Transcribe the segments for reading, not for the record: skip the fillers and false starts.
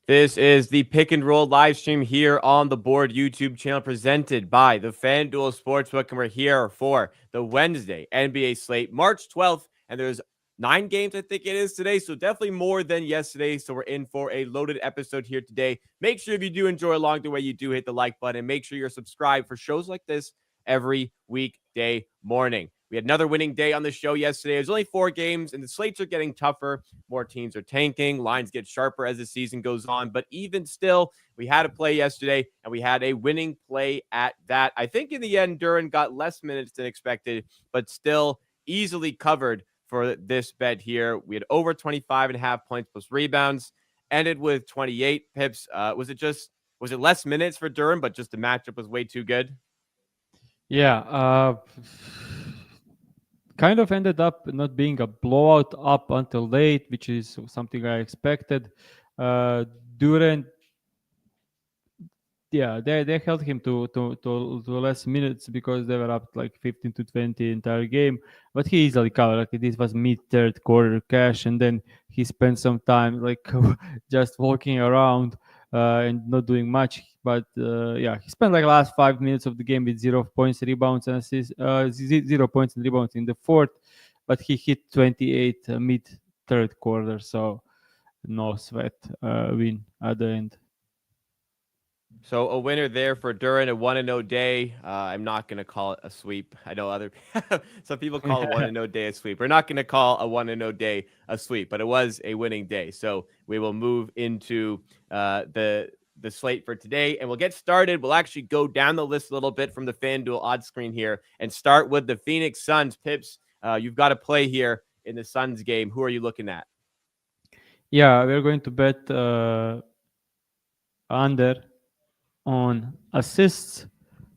This is the Pick and Roll live stream here on the Board YouTube channel presented by the FanDuel Sportsbook. And we're here for the Wednesday NBA slate, March 12th. And there's 9 games, I think it is today. So definitely more than yesterday. So we're in for a loaded episode here today. Make sure if you do enjoy along the way, you do hit the like button. Make sure you're subscribed for shows like this every weekday morning. We had another winning day on the show yesterday. It was only 4 games, and the slates are getting tougher. More teams are tanking. Lines get sharper as the season goes on. But even still, we had a play yesterday, and we had a winning play at that. I think in the end, Duran got less minutes than expected, but still easily covered for this bet here. We had over 25.5 points plus rebounds, ended with 28 pips. Was it less minutes for Duran, but just the matchup was way too good? Yeah, kind of ended up not being a blowout up until late, which is something I expected. Durant, yeah, they held him to less minutes because they were up like 15 to 20 entire game, but he easily covered. Like this was mid third quarter cash, and then he spent some time like just walking around and not doing much. But yeah, he spent like last 5 minutes of the game with 0 points, rebounds, and assists, 0 points and rebounds in the fourth, but he hit 28 mid third quarter, so no sweat win at the end. So a winner there for Duran, a 1-0 day. I'm not going to call it a sweep. I know some people call a 1-0 day a sweep. We're not going to call a 1-0 day a sweep, but it was a winning day. So we will move into the slate for today, and we'll get started. We'll actually go down the list a little bit from the FanDuel odds screen here and start with the Phoenix Suns. Pips, you've got to play here in the Suns game. Who are you looking at? Yeah, we're going to bet under on assists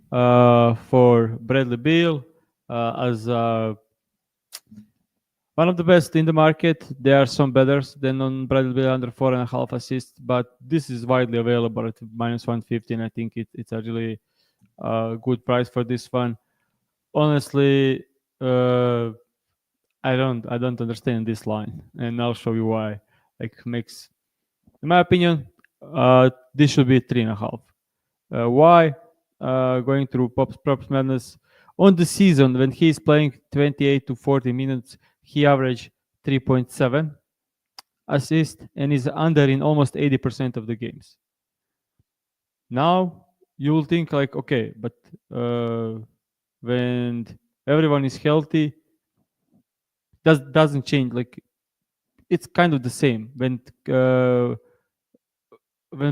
for Bradley Beal as one of the best in the market. There are some betters than on Bradley Beal under 4.5 assists, but this is widely available at minus 115. I think it's a really good price for this one. Honestly, I don't understand this line, and I'll show you why. Like makes, in my opinion, this should be 3.5. Why? Going through props madness on the season when he's playing 28 to 40 minutes, he averaged 3.7 assists and is under in almost 80% of the games. Now you'll think like, okay, but when everyone is healthy, doesn't change. Like it's kind of the same when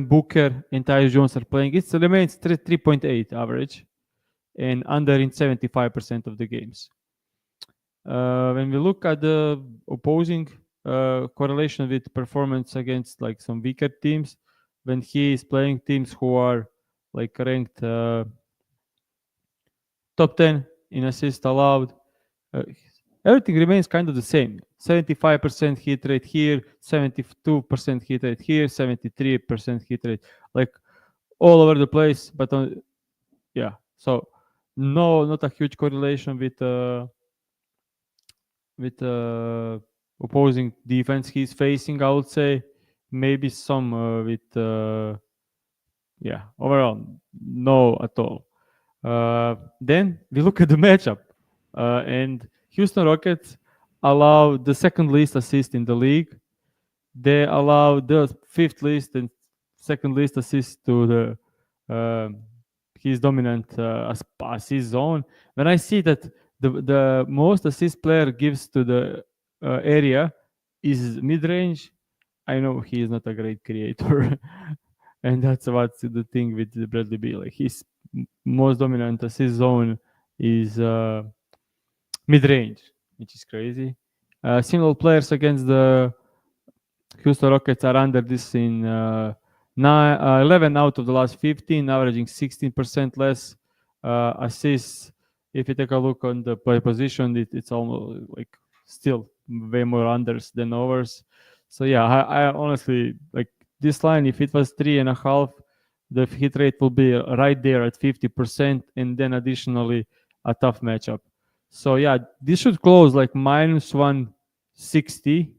Booker and Tyus Jones are playing. It remains 3.8 average and under in 75% of the games. When we look at the opposing correlation with performance against like some weaker teams, when he is playing teams who are like ranked top 10 in assists allowed, uh, everything remains kind of the same. 75% hit rate here, 72% hit rate here, 73% hit rate, like all over the place. But yeah, so no, not a huge correlation with opposing defense he's facing. I would say maybe some with yeah, overall no at all. Then we look at the matchup, and Houston Rockets allow the second least assist in the league. They allow the fifth least and second least assist to his dominant assist zone. When I see that the most assist player gives to the area is mid range, I know he is not a great creator. And that's what's the thing with Bradley Beal. Like his most dominant assist zone is mid range, which is crazy. Single players against the Houston Rockets are under this in 11 out of the last 15, averaging 16% less assists. If you take a look on the play position, it's almost like still way more unders than overs. So yeah, I honestly like this line. If it was 3.5, the hit rate will be right there at 50%, and then additionally a tough matchup. So yeah, this should close like minus 160,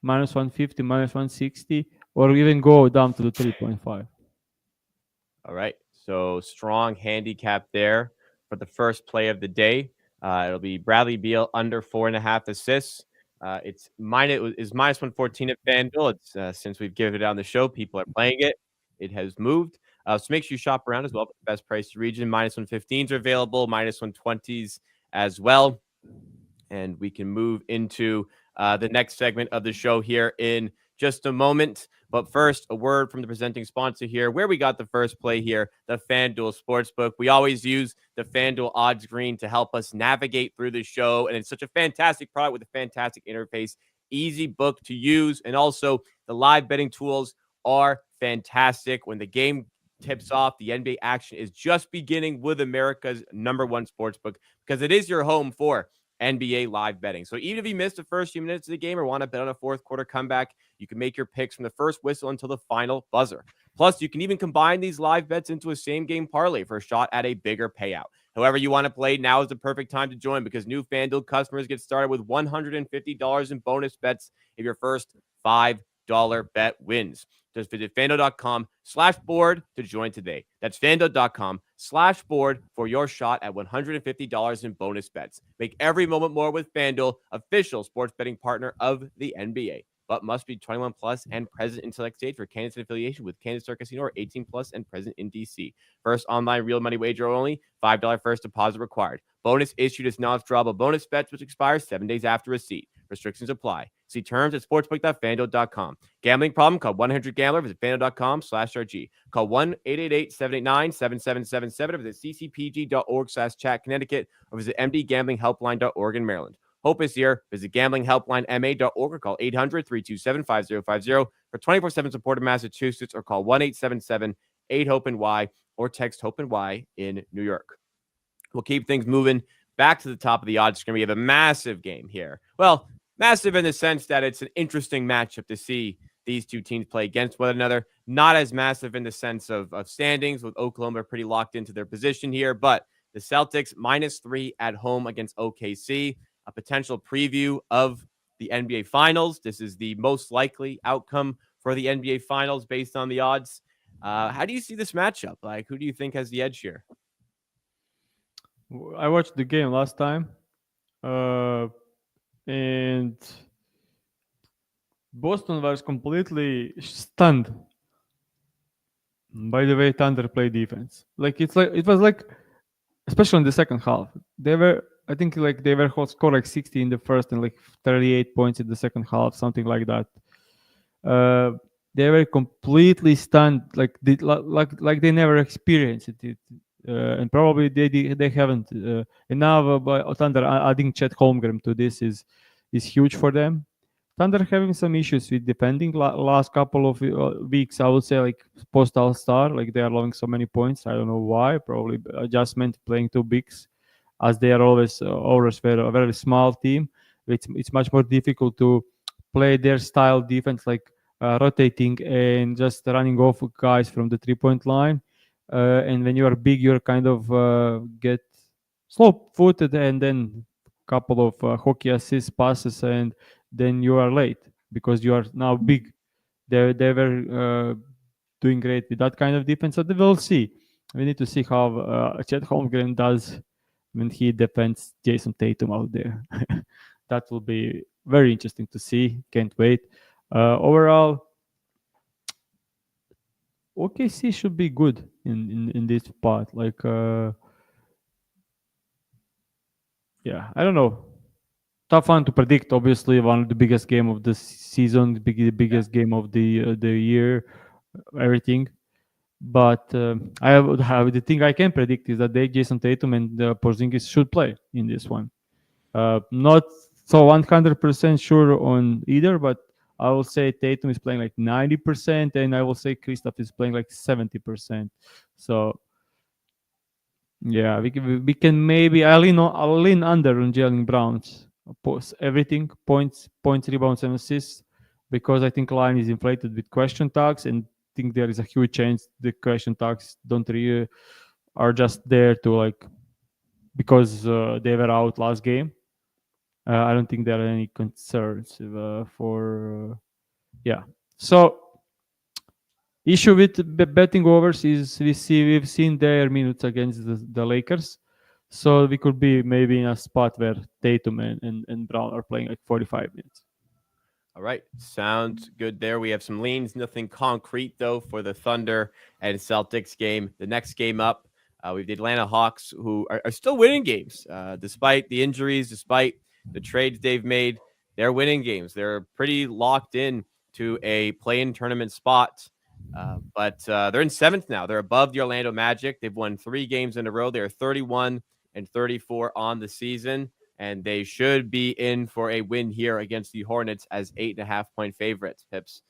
minus 150, minus 160, or even go down to the 3.5. All right. So strong handicap there for the first play of the day. It'll be Bradley Beal under 4.5 assists. It's minus is minus 114 at FanDuel. It's since we've given it on the show, people are playing it. It has moved. So make sure you shop around as well. Best price region. Minus 115s are available. Minus 120s as well. And we can move into the next segment of the show here in just a moment. But first, a word from the presenting sponsor here, where we got the first play here, the FanDuel Sportsbook. We always use the FanDuel odds screen to help us navigate through the show. And it's such a fantastic product with a fantastic interface, easy book to use. And also, the live betting tools are fantastic. When the game tips off, the NBA action is just beginning with America's #1 sportsbook because it is your home for NBA live betting. So even if you missed the first few minutes of the game or want to bet on a fourth quarter comeback, you can make your picks from the first whistle until the final buzzer. Plus, you can even combine these live bets into a same game parlay for a shot at a bigger payout. However you want to play, now is the perfect time to join because new FanDuel customers get started with $150 in bonus bets if your first $5 bet wins. Just visit FanDuel.com/board to join today. That's FanDuel.com/board for your shot at $150 in bonus bets. Make every moment more with FanDuel, official sports betting partner of the NBA. But must be 21 plus and present in select states for candidates in affiliation with Kansas Star Casino or 18 plus and present in DC. First online real money wager only, $5 first deposit required. Bonus issued as non-withdrawable bonus bets, which expires 7 days after receipt. Restrictions apply. See terms at sportsbook.fanduel.com. Gambling problem? Call 1-800-GAMBLER. Visit fanduel.com/RG. Call 1-888-789-7777 or visit ccpg.org/chat Connecticut or visit mdgamblinghelpline.org in Maryland. Hope is here. Visit gamblinghelplinema.org or call 800-327-5050 for 24/7 support in Massachusetts or call 1-877-8-HOPE-NY or text HOPE-NY in New York. We'll keep things moving back to the top of the odds screen. We have a massive game here. Well, massive in the sense that it's an interesting matchup to see these two teams play against one another. Not as massive in the sense of standings, with Oklahoma pretty locked into their position here. But the Celtics -3 at home against OKC, a potential preview of the NBA Finals. This is the most likely outcome for the NBA Finals based on the odds. How do you see this matchup? Like, who do you think has the edge here? I watched the game last time, and Boston was completely stunned by the way Thunder played defense. Like it was like, especially in the second half, they were, I think, like they were score like 60 in the first and like 38 points in the second half, something like that. They were completely stunned, like they never experienced it. And probably they haven't. And now Thunder adding Chet Holmgren to this is huge for them. Thunder having some issues with defending last couple of weeks. I would say like post All Star, like they are allowing so many points. I don't know why. Probably adjustment playing two bigs, as they are always a very small team. It's much more difficult to play their style defense, like rotating and just running off guys from the 3-point line. And when you are big, you're kind of get slow-footed, and then couple of hockey assist passes, and then you are late because you are now big. They were doing great with that kind of defense. So we'll see. We need to see how Chet Holmgren does when he defends Jason Tatum out there. That will be very interesting to see. Can't wait. Overall, OKC should be good in this part. Like, yeah, I don't know. Tough one to predict. Obviously, one of the biggest game of the season, the biggest game of the year, everything. But I would have the thing I can predict is that Jason Tatum and Porzingis should play in this one. Not so 100% sure on either, but I will say Tatum is playing like 90%, and I will say Kristaps is playing like 70%. So yeah, we can maybe I'll lean under on Jalen Brown's everything, points, rebounds, and assists, because I think line is inflated with question tags, and think there is a huge chance the question tags don't really are just there to like because they were out last game. I don't think there are any concerns for yeah. So issue with betting overs is we've seen their minutes against the Lakers, so we could be maybe in a spot where Tatum and Brown are playing like 45 minutes. All right. Sounds good there. We have some leans, nothing concrete, though, for the Thunder and Celtics game. The next game up, we have the Atlanta Hawks, who are still winning games despite the injuries, despite the trades they've made. They're winning games. They're pretty locked in to a play-in tournament spot. But they're in seventh now. They're above the Orlando Magic. They've won 3 games in a row. They're 31 and 34 on the season, and they should be in for a win here against the Hornets as 8.5-point favorites. Pips,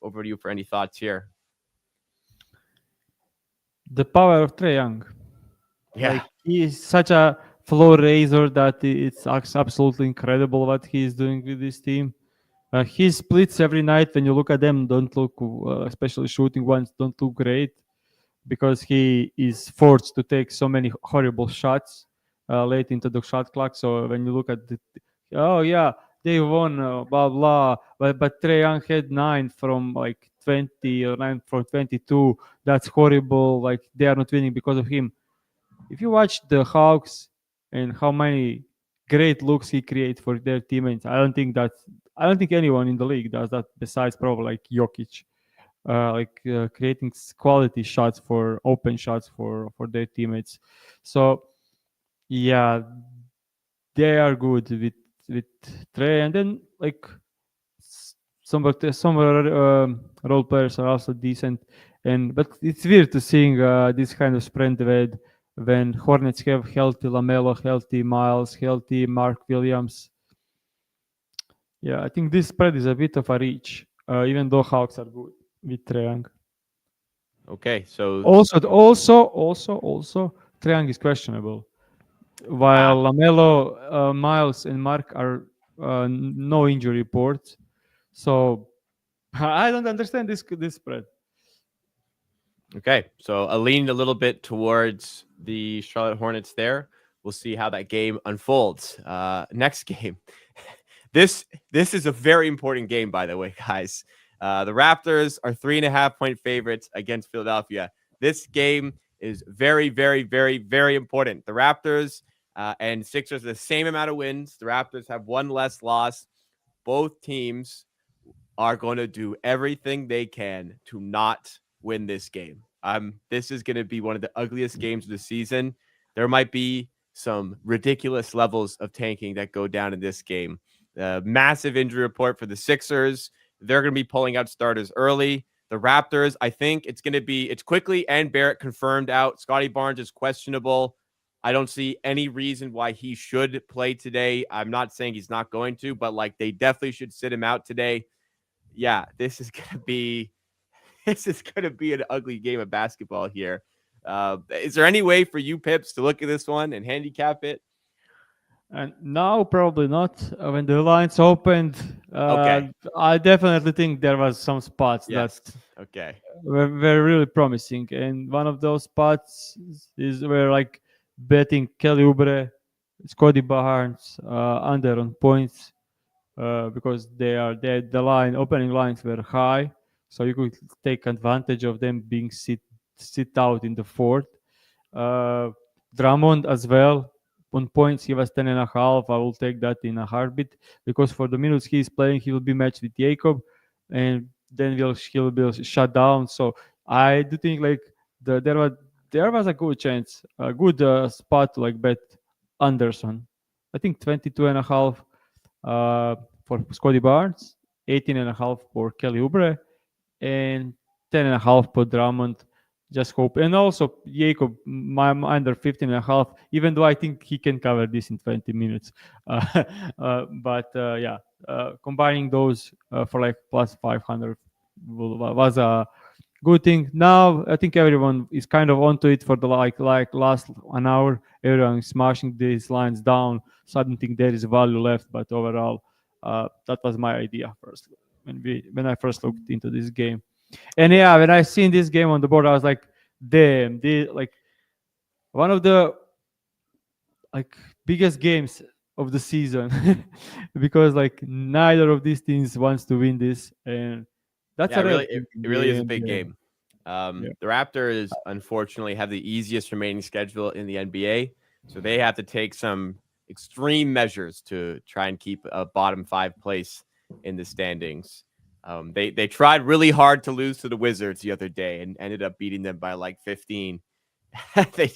over to you for any thoughts here. The power of Trae Young. Yeah. Like he is such a floor raiser that it's absolutely incredible what he is doing with this team. His splits every night, when you look at them, don't look, especially shooting ones, don't look great because he is forced to take so many horrible shots late into the shot clock. So when you look at oh yeah, they won, blah blah, but Trae Young had 9 from like 20 or 9 from 22. That's horrible. Like they are not winning because of him. If you watch the Hawks and how many great looks he creates for their teammates, I don't think anyone in the league does that besides probably like Jokic. Creating quality shots for open shots for their teammates. So yeah, they are good with Trey, and then like some role players are also decent. And but it's weird to seeing this kind of spread when Hornets have healthy Lamelo, healthy Miles, healthy Mark Williams. Yeah, I think this spread is a bit of a reach, even though Hawks are good with Trae Young. Okay. So, Also, Trae Young is questionable, ah, while Lamelo, Miles, and Mark are no injury reports. So I don't understand this spread. okay. So, I leaned a little bit towards the Charlotte Hornets there. We'll see how that game unfolds. Next game. This is a very important game, by the way, guys. The Raptors are 3.5-point favorites against Philadelphia. This game is very, very, very, very important. The Raptors and Sixers the same amount of wins. The Raptors have one less loss. Both teams are going to do everything they can to not win this game. This is going to be one of the ugliest games of the season. There might be some ridiculous levels of tanking that go down in this game. Massive injury report for the Sixers. They're going to be pulling out starters early. The Raptors, I think it's quickly and Barrett confirmed out. Scotty Barnes is questionable. I don't see any reason why he should play today. I'm not saying he's not going to, but like they definitely should sit him out today. Yeah, this is going to be an ugly game of basketball here. Is there any way for you, Pips, to look at this one and handicap it? And now probably not. When the lines opened, Okay. I definitely think there was some spots that Yes. Okay. were really promising, and one of those spots is where like betting Kelly Oubre, Scotty Barnes under on points because the line opening lines were high, so you could take advantage of them being sit out in the fourth. Uh, Drummond as well on points. He was 10.5. I will take that in a heartbeat because for the minutes he's playing, he will be matched with Jacob, and then he'll be shut down. So I do think like there was a good chance, a good spot to like bet Anderson. I think 22.5 for Scotty Barnes, 18.5 for Kelly Oubre, and 10.5 for Drummond. Just hope. And also Jacob, I'm under 15.5, even though I think he can cover this in 20 minutes. Yeah, combining those for like plus 500 was a good thing. Now I think everyone is kind of onto it for the like last an hour. Everyone is smashing these lines down. So I don't think there is value left. But overall, that was my idea first when I first looked into this game. And yeah, when I seen this game on the board, I was like, damn, like one of the like biggest games of the season because like neither of these teams wants to win this, and that's Yeah, a rare it thing in really the is a big NBA. game. Yeah. The Raptors, unfortunately, have the easiest remaining schedule in the NBA, so they have to take some extreme measures to try and keep a bottom five place in the standings. They tried really hard to lose to the Wizards the other day and ended up beating them by like 15. they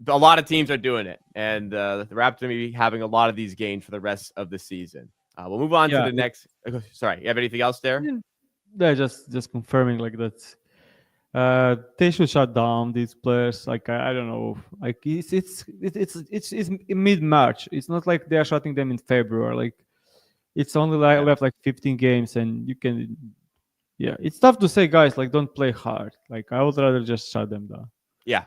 a lot of teams are doing it, and the Raptors may be having a lot of these games for the rest of the season. We'll move on to Yeah, the next. Sorry, you have anything else there? they're just confirming like that. They should shut down these players. Like I don't know. Like it's in mid March. It's not like they are shutting them in February. Like it's only like Yeah, left like 15 games, and you can. Yeah, it's tough to say, guys. Like don't play hard. Like I would rather just shut them down. yeah,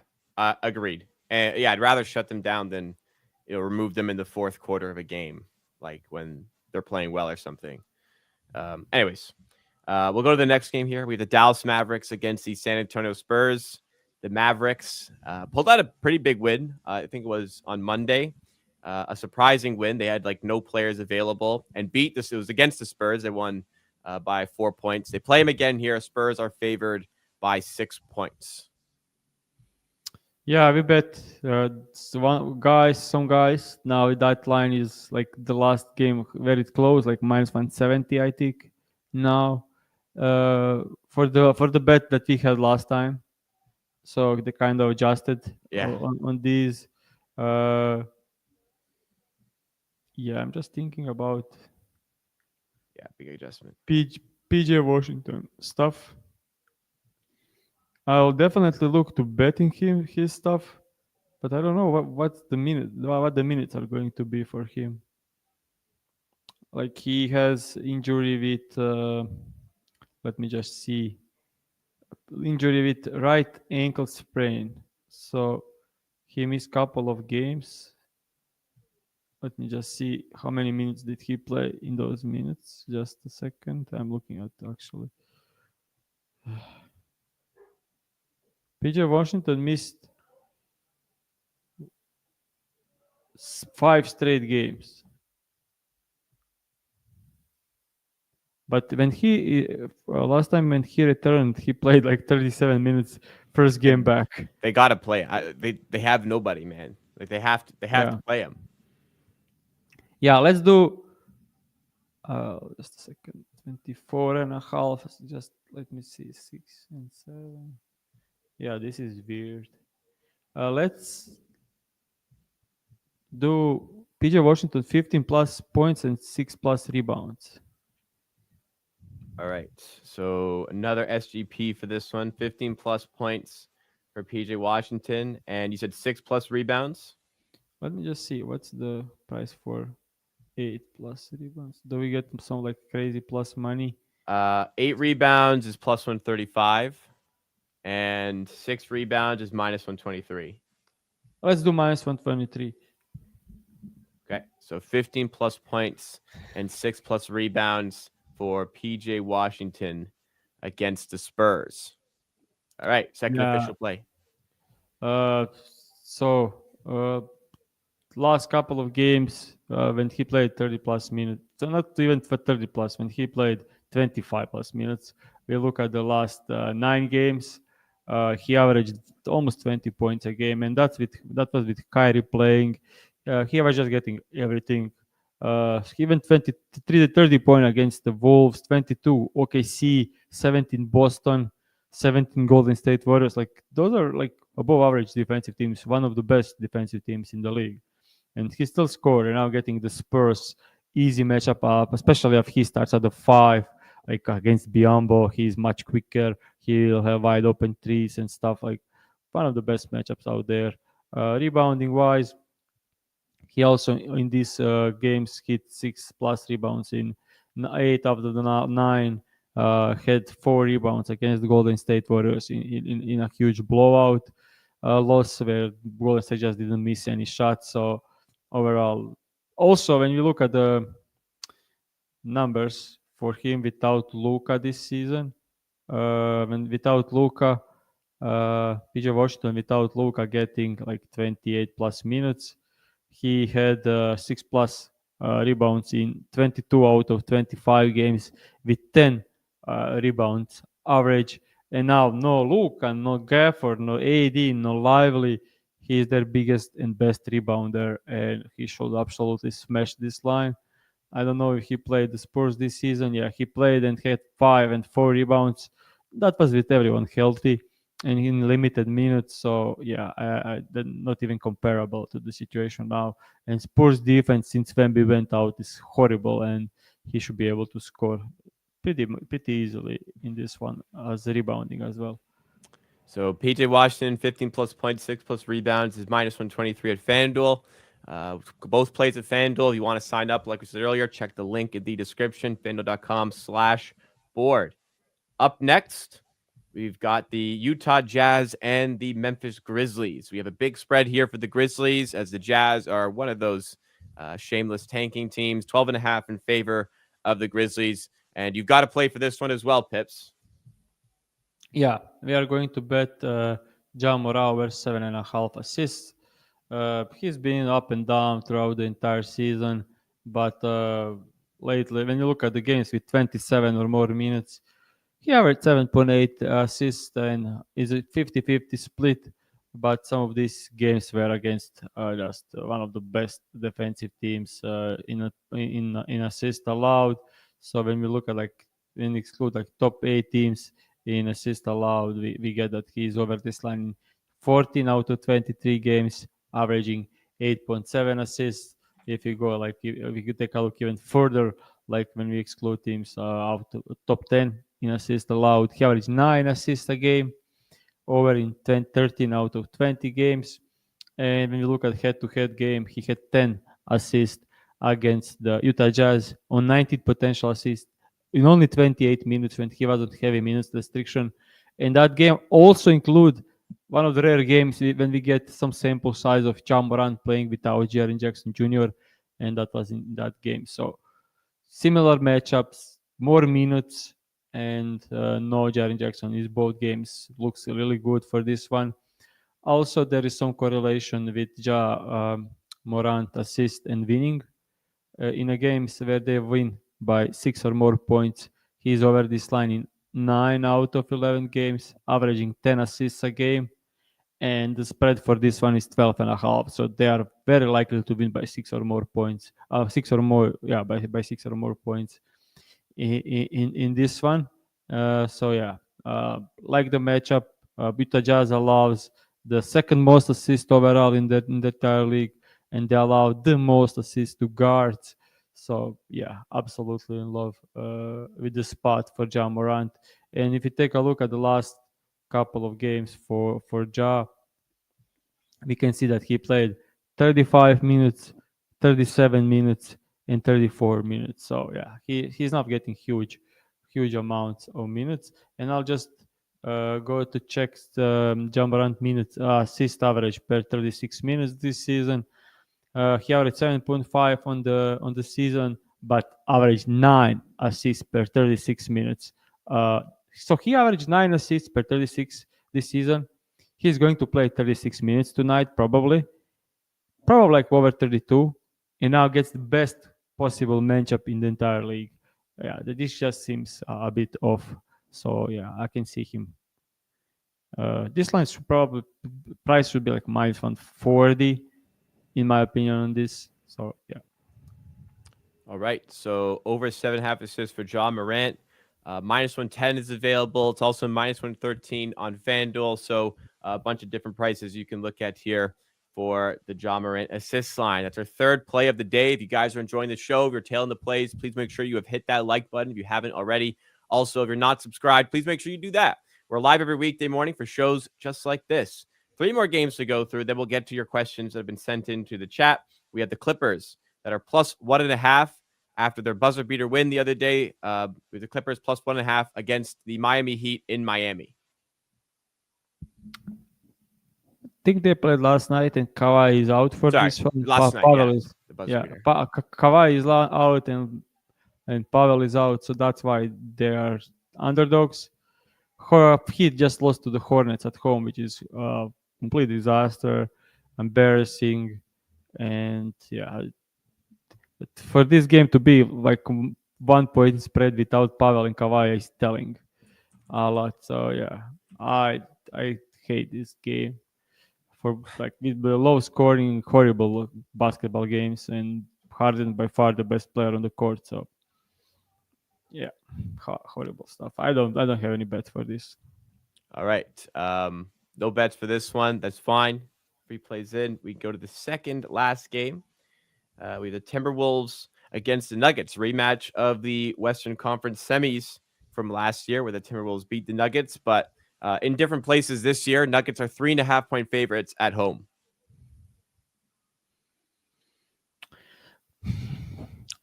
agreed. And yeah, I'd rather shut them down than remove them in the fourth quarter of a game, like when they're playing well or something. Anyways, we'll go to the next game here. We have the Dallas Mavericks against the San Antonio Spurs. The Mavericks pulled out a pretty big win. I think it was on Monday. A surprising win. They had like no players available and beat this. It was against the Spurs. They won by 4 points. They play them again here. Spurs are favored by 6 points. Yeah, we bet some guys. Now that line is like the last game very close, like minus 170, I think. Now, for the bet that we had last time, so they kind of adjusted Yeah, on these. Uh, yeah, I'm just thinking about yeah, big adjustment. PJ Washington stuff. I'll definitely look to betting him his stuff, but I don't know what the minutes are going to be for him. Like he has injury with let me just see, injury with right ankle sprain, so he missed couple of games. Let me just see how many minutes did he play in those minutes. Just a second, I'm looking at actually. PJ Washington missed 5 straight games, but when he last time when he returned, he played like 37 minutes first game And back. they got to play. They have nobody, man. Like they have to Yeah, play him. yeah, let's do just a second. 24 and a half. Just let me see. 6 and 7. Yeah, this is weird. Let's do PJ Washington 15 plus points and 6 plus rebounds. All right. So another SGP for this one. 15 plus points for PJ Washington. And you said 6 plus rebounds. Let me just see. What's the price for 8 plus rebounds? Do we get some like crazy plus money? 8 rebounds is plus 135. And 6 rebounds is minus 123. Let's do minus 123. Okay. So 15 plus points and 6 plus rebounds for PJ Washington against the Spurs. All right. Second Yeah. official play. Uh, so last couple of games when he played 30 plus minutes, so not even for 30 plus, when he played 25 plus minutes, we look at the last 9 games. He averaged almost 20 points a game, and that was with Kyrie playing. He was just getting everything. He went 23 to 30 point against the Wolves, 22 OKC, 17 Boston, 17 Golden State Warriors. Like those are like above average defensive teams, one of the best defensive teams in the league. And he still scored. And now getting the Spurs easy matchup up, especially if he starts at the 5, like against Biombo. He's much quicker. He'll have wide open threes and stuff. Like one of the best matchups out there. Rebounding wise, he also in these games hit 6 plus rebounds in 8 out of the 9. Had 4 rebounds against the Golden State Warriors in a huge blowout loss where Golden State just didn't miss any shots. So overall, also when you look at the numbers for him without Luka this season, when without Luka, PJ Washington without Luka getting like 28 plus minutes, he had 6 plus rebounds in 22 out of 25 games with 10 rebounds average. And now no Luka, no Gafford, no AD, no Lively. He is their biggest and best rebounder, and he should absolutely smash this line. I don't know if he played the Spurs this season. Yeah, he played and had 5 and 4 rebounds. That was with everyone healthy and in limited minutes. So yeah, not even comparable to the situation now. And Spurs defense since Wemby went out is horrible, and he should be able to score pretty easily in this one as rebounding as well. So PJ Washington, 15 plus points, 6 plus rebounds, is minus 123 at FanDuel. Both plays at FanDuel. If you want to sign up, like we said earlier, check the link in the description, fanduel.com/board. Up next, we've got the Utah Jazz and the Memphis Grizzlies. We have a big spread here for the Grizzlies, as the Jazz are one of those shameless tanking teams, 12.5 in favor of the Grizzlies. And you've got to play for this one as well, Pips. Yeah, we are going to bet Ja Morant over 7.5 assists. He's been up and down throughout the entire season, but lately, when you look at the games with 27 or more minutes, he averaged 7.8 assists and is a 50-50 split. But some of these games were against just one of the best defensive teams in assist allowed. So when we look at when we exclude top 8 teams in assist allowed, we get that he's over this line in 14 out of 23 games, averaging 8.7 assists. If you go if we could take a look even further, like when we exclude teams out of top 10 in assists allowed, he averaged 9 assists a game, over in 13 out of 20 games. And when you look at head-to-head game, he had 10 assists against the Utah Jazz on 19 potential assists in only 28 minutes when he wasn't heavy minutes restriction. And that game also include one of the rare games when we get some sample size of Ja Morant playing without Jaren Jackson Jr., and that was in that game. So similar matchups, more minutes, and no Jaren Jackson in both games. Looks really good for this one. Also, there is some correlation with Morant assist and winning. In a games where they win by 6 or more points, he's over this line in 9 out of 11 games, averaging 10 assists a game. And the spread for this one is 12.5. So they are very likely to win by 6 or more points. By 6 or more points in this one. So yeah, like the matchup, Utah Jazz allows the second most assists overall in the entire league, and they allow the most assists to guards. So yeah, absolutely in love with the spot for Ja Morant. And if you take a look at the last couple of games for Ja, we can see that he played 35 minutes, 37 minutes, and 34 minutes. So yeah, he's not getting huge amounts of minutes. And I'll just go to check the Ja Morant minutes assist average per 36 minutes this season. He averaged 7.5 on the season, but averaged 9 assists per 36 minutes. So he averaged 9 assists per 36 this season. He's going to play 36 minutes tonight, probably like over 32, and now gets the best possible matchup in the entire league. Yeah, this just seems a bit off. So yeah, I can see him. This line should probably price should be like minus 140, in my opinion, on this. So yeah. All right. So over 7.5 assists for Ja Morant. Minus 110 is available. It's also minus 113 on FanDuel. So a bunch of different prices you can look at here for the Ja Morant assist line. That's our third play of the day. If you guys are enjoying the show, if you're tailing the plays, please make sure you have hit that like button if you haven't already. Also, if you're not subscribed, please make sure you do that. We're live every weekday morning for shows just like this. 3 more games to go through. Then we'll get to your questions that have been sent into the chat. We have the Clippers that are plus 1.5 after their buzzer beater win the other day with the Clippers plus 1.5 against the Miami Heat in Miami. I think they played last night, and Kawhi is out for this one. Last night, Pavel is the buzzer beater. Kawhi is out, and Pavel is out, so that's why they are underdogs. Heat just lost to the Hornets at home, which is a complete disaster, embarrassing, and yeah, for this game to be like 1 point spread without Pavel and Kawhi is telling. a lot. So yeah, I hate this game for like with the low scoring, horrible basketball games, and Harden by far the best player on the court. So yeah, horrible stuff. I don't have any bet for this. All right. No bets for this one. That's fine. Free plays in. We go to the second last game. We have the Timberwolves against the Nuggets, rematch of the Western Conference semis from last year, where the Timberwolves beat the Nuggets. But in different places this year, Nuggets are 3.5 point favorites at home.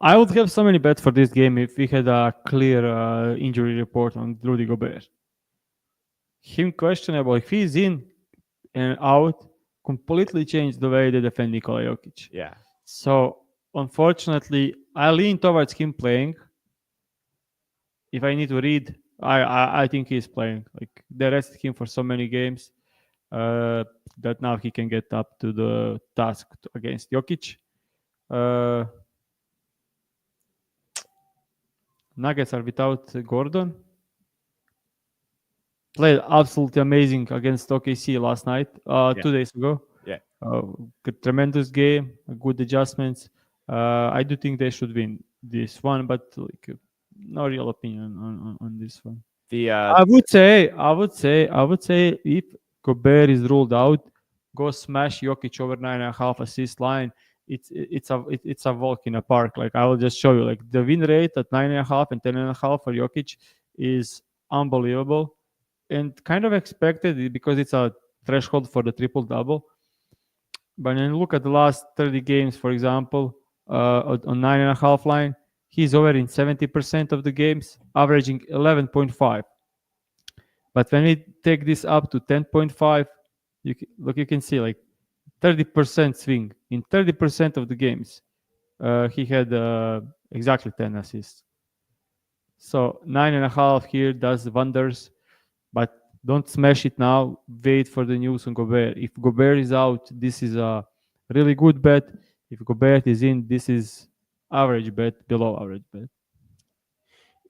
I would have so many bets for this game if we had a clear injury report on Rudy Gobert. Him questionable. If he's in and out, completely changed the way they defend Nikola Jokic. Yeah. So unfortunately, I lean towards him playing. If I need to read, I think he's playing. Like they rested him for so many games that now he can get up to the task against Jokic. Uh, Nuggets are without Gordon. Played absolutely amazing against OKC last night, Yeah. 2 days ago. Yeah. Tremendous game, good adjustments. I do think they should win this one, but like no real opinion on this one. The I would say if Gobert is ruled out, go smash Jokic over 9.5 assist line. It's a walk in a park. Like I will just show you, like the win rate at 9.5 and 10.5 for Jokic is unbelievable and kind of expected because it's a threshold for the triple double. But when you look at the last 30 games, for example, on 9.5 line, he's over in 70% of the games, averaging 11.5. But when we take this up to 10.5, you can see like 30% swing in 30% of the games. He had exactly 10 assists. So 9.5 here does wonders, but don't smash it now. Wait for the news on Gobert. If Gobert is out, this is a really good bet. If Gobert is in, this is average bet, below average bet.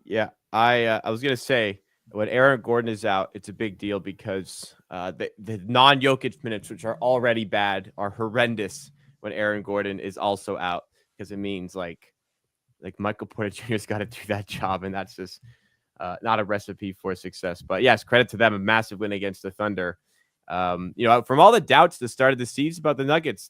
Yeah, I was gonna say when Aaron Gordon is out, it's a big deal because the non Jokic minutes, which are already bad, are horrendous when Aaron Gordon is also out because it means like Michael Porter Jr.'s got to do that job, and that's just not a recipe for success. But yes, credit to them, a massive win against the Thunder. From all the doubts the start of the season about the Nuggets,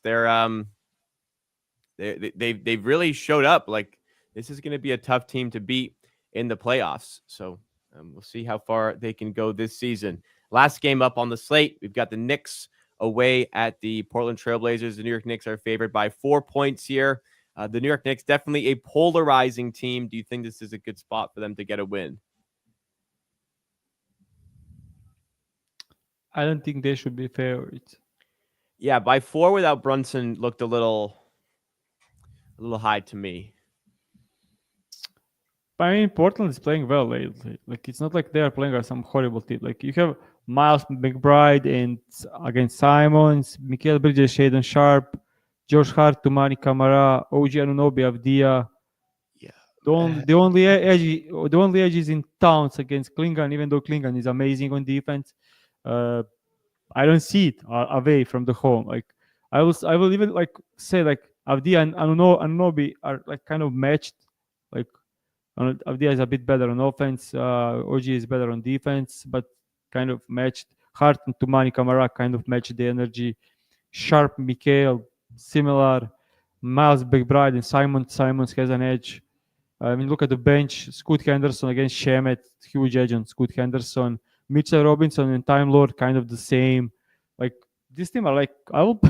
they've really showed up. Like this is going to be a tough team to beat in the playoffs. So we'll see how far they can go this season. Last game up on the slate, we've got the Knicks away at the Portland Trailblazers. The New York Knicks are favored by 4 points here. The New York Knicks, definitely a polarizing team. Do you think this is a good spot for them to get a win? I don't think they should be favorites. Yeah, by 4 without Brunson looked a little high to me. I mean, Portland is playing well lately. Like it's not like they are playing as some horrible team. Like you have Miles McBride and against Simons, Mikael Bridges, Shaden Sharp, Josh Hart, Tumani Kamara, OG Anunoby, Avdia. Yeah. The only edge is in Towns against Klingon, even though Klingon is amazing on defense. Uh, I don't see it away from the home. Like I will even like say like Avdia and Anunoby are like kind of matched. Like Avdia is a bit better on offense. OG is better on defense, but kind of matched. Hart and Tumani Kamara kind of matched the energy. Sharp, Mikhail, similar. Miles McBride and Simons has an edge. I mean, look at the bench. Scoot Henderson against Shemet, huge edge on Scoot Henderson. Mitchell Robinson and Time Lord, kind of the same. Like, this team are like, I will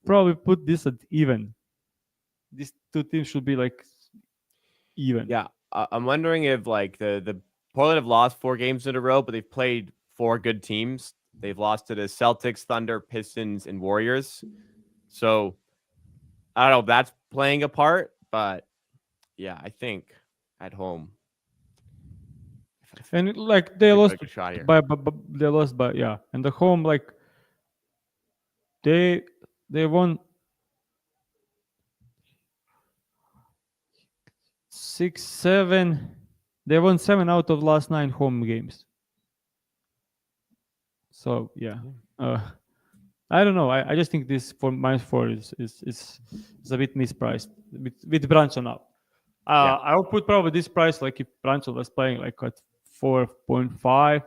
probably put this at even. These two teams should be like even. Yeah, I'm wondering if like the Portland have lost 4 games in a row, but they've played 4 good teams. They've lost to the Celtics, Thunder, Pistons, and Warriors. So I don't know if that's playing a part, but yeah, I think at home. And like they Take lost a good shot here. by they lost by yeah. And the home like they won 6, 7. They won 7 out of last 9 home games. So yeah, Yeah. uh, I don't know. I just think this for -4 is a bit mispriced with Branson out. Yeah. I would put probably this price like if Branson was playing like at 4.5,